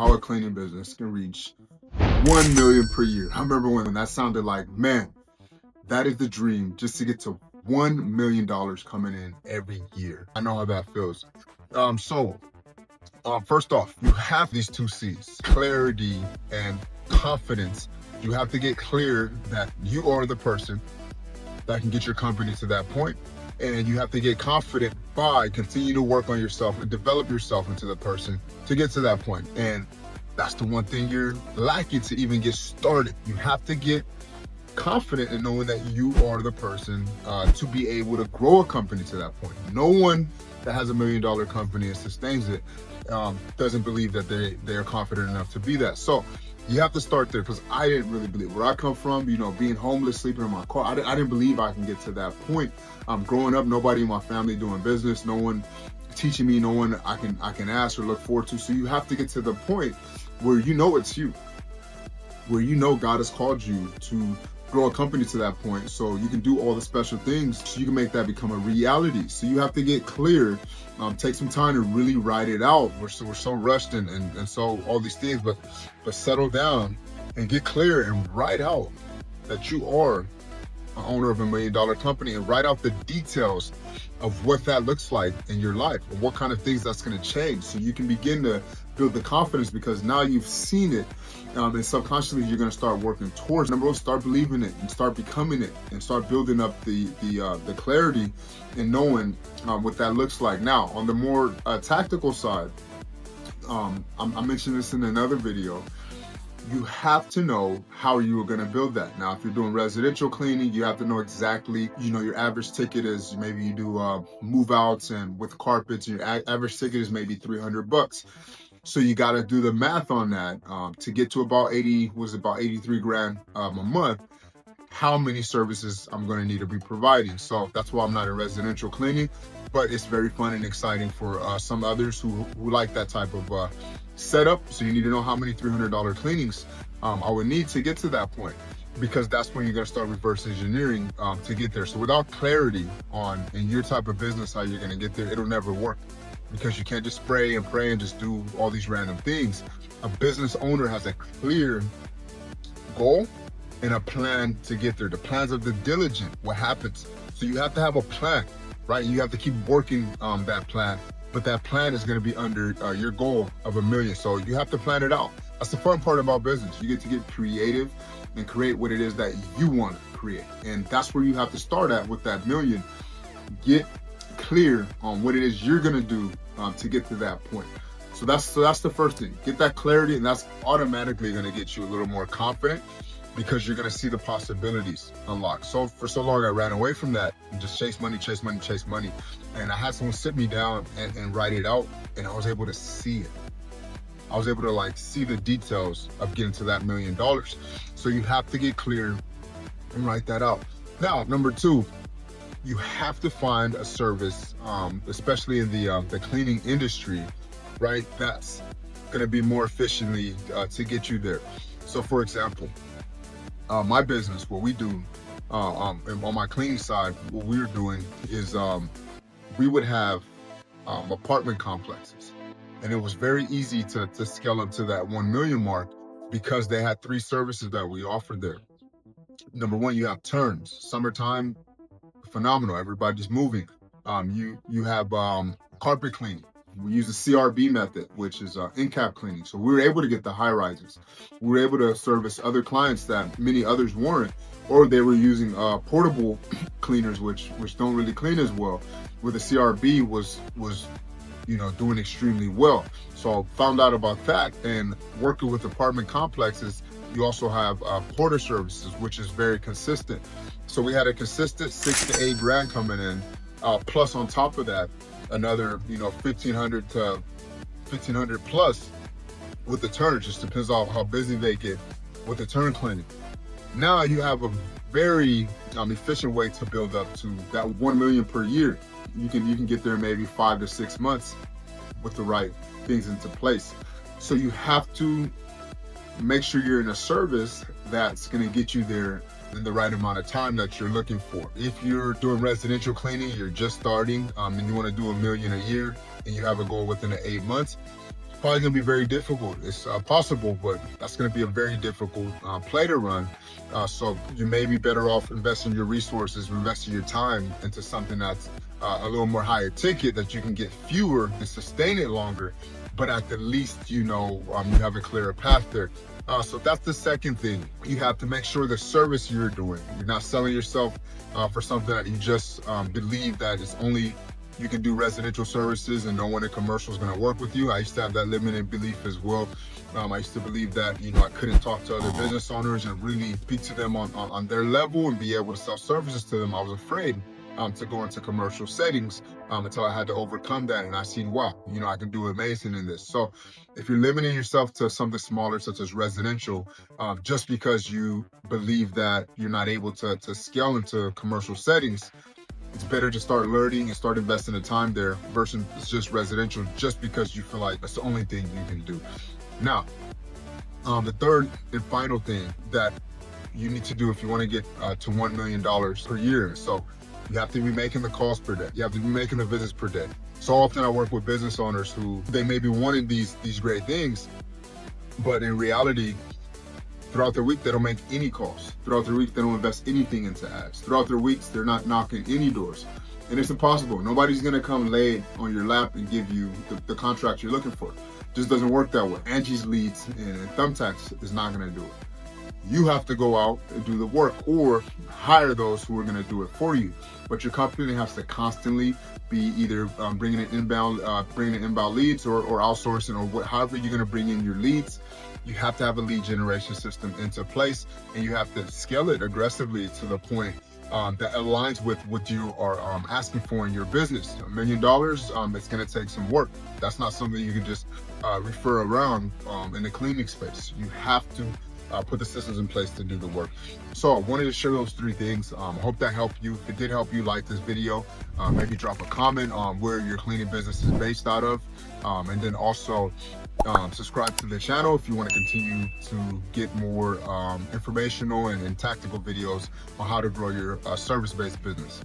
how a cleaning business can reach 1 million per year. I remember when that sounded like, man, that is the dream, just to get to $1 million coming in every year. I know how that feels. First off, you have these two C's, clarity and confidence. You have to get clear that you are the person that can get your company to that point. And you have to get confident by continue to work on yourself and develop yourself into the person to get to that point. And that's the one thing you're lacking to even get started. You have to get confident in knowing that you are the person to be able to grow a company to that point. No one that has $1 million company and sustains it doesn't believe that they are confident enough to be that. So you have to start there, because I didn't really believe where I come from, being homeless, sleeping in my car. I didn't believe I can get to that point. Growing up, nobody in my family doing business, no one teaching me, no one I can ask or look forward to. So you have to get to the point where it's you, where God has called you to grow a company to that point, so you can do all the special things, so you can make that become a reality. So you have to get clear, take some time to really write it out. We're so rushed and so all these things, but settle down and get clear and write out that you are an owner of $1 million company, and write out the details of what that looks like in your life and what kind of things that's going to change, so you can begin to build the confidence, because now you've seen it, and subconsciously you're going to start working towards. Number one, start believing it and start becoming it, and start building up the clarity and knowing what that looks like. Now, on the more tactical side, I mentioned this in another video. You have to know how you are going to build that. Now, if you're doing residential cleaning, you have to know exactly, your average ticket is, maybe you do move outs and with carpets, and your average ticket is maybe $300. So you got to do the math on that to get to about 83 grand a month. How many services I'm going to need to be providing. So that's why I'm not in residential cleaning, but it's very fun and exciting for some others who like that type of setup. So you need to know how many $300 cleanings I would need to get to that point, because that's when you're going to start reverse engineering to get there. So without clarity in your type of business, how you're going to get there, it'll never work, because you can't just spray and pray and just do all these random things. A business owner has a clear goal and a plan to get there. The plans of the diligent, what happens. So you have to have a plan, right? You have to keep working that plan, but that plan is going to be under your goal of $1 million. So you have to plan it out. That's the fun part about business. You get to get creative and create what it is that you want to create. And that's where you have to start at with that $1 million. Get clear on what it is you're going to do to get to that point. So that's the first thing. Get that clarity, and that's automatically going to get you a little more confident, because you're going to see the possibilities unlocked. So for so long, I ran away from that and just chase money. And I had someone sit me down and write it out, and I was able to see it. I was able to see the details of getting to that $1 million. So you have to get clear and write that out. Now, number two, you have to find a service, especially in the cleaning industry, right? That's going to be more efficiently to get you there. So for example, my business, what we do on my cleaning side, what we're doing is we would have apartment complexes, and it was very easy to scale up to that 1 million mark, because they had 3 services that we offered there. Number one, you have turns. Summertime, phenomenal. Everybody's moving. You have carpet cleaning. We use the CRB method, which is in-cap cleaning. So we were able to get the high rises. We were able to service other clients that many others weren't, or they were using portable cleaners, which don't really clean as well, where the CRB was doing extremely well. So I found out about that, and working with apartment complexes, you also have porter services, which is very consistent. So we had a consistent 6 to 8 grand coming in, plus on top of that, another 1,500 to 1,500 plus with the turn. It just depends on how busy they get with the turn cleaning. Now you have a very efficient way to build up to that 1 million per year. You can get there in maybe 5 to 6 months with the right things into place. So you have to make sure you're in a service that's going to get you there in the right amount of time that you're looking for. If you're doing residential cleaning, you're just starting, and you want to do $1 million a year, and you have a goal within 8 months, probably going to be very difficult. It's possible, but that's going to be a very difficult play to run. So you may be better off investing your resources, investing your time into something that's a little more higher ticket, that you can get fewer and sustain it longer, but at the least, you know, you have a clearer path there. So that's the second thing. You have to make sure the service you're doing, you're not selling yourself for something that you just believe that it's only you can do residential services and no one in commercial is going to work with you. I used to have that limited belief as well. I used to believe that, you know, I couldn't talk to other business owners and really speak to them on their level and be able to sell services to them. I was afraid to go into commercial settings until I had to overcome that. And I seen, wow, you know, I can do amazing in this. So if you're limiting yourself to something smaller, such as residential, just because you believe that you're not able to scale into commercial settings, it's better to start learning and start investing the time there versus it's just residential, just because you feel like that's the only thing you can do. Now, the third and final thing that you need to do if you want to get to $1 million per year. So you have to be making the calls per day. You have to be making the visits per day. So often I work with business owners who they may be wanting these great things, but in reality, throughout their week, they don't make any calls. Throughout their week, they don't invest anything into ads. Throughout their weeks, they're not knocking any doors. And it's impossible. Nobody's gonna come lay on your lap and give you the contract you're looking for. It just doesn't work that way. Angie's Leads and Thumbtacks is not gonna do it. You have to go out and do the work or hire those who are gonna do it for you. But your company has to constantly be either bringing in inbound leads or outsourcing, or however you're gonna bring in your leads. You have to have a lead generation system into place, and you have to scale it aggressively to the point that aligns with what you are asking for in your business. $1 million, it's going to take some work. That's not something you can just refer around in the cleaning space. You have to put the systems in place to do the work. So I wanted to share those three things. I hope that helped you. If it did help you, like this video, maybe drop a comment on where your cleaning business is based out of, and then also subscribe to the channel if you want to continue to get more informational and tactical videos on how to grow your service-based business.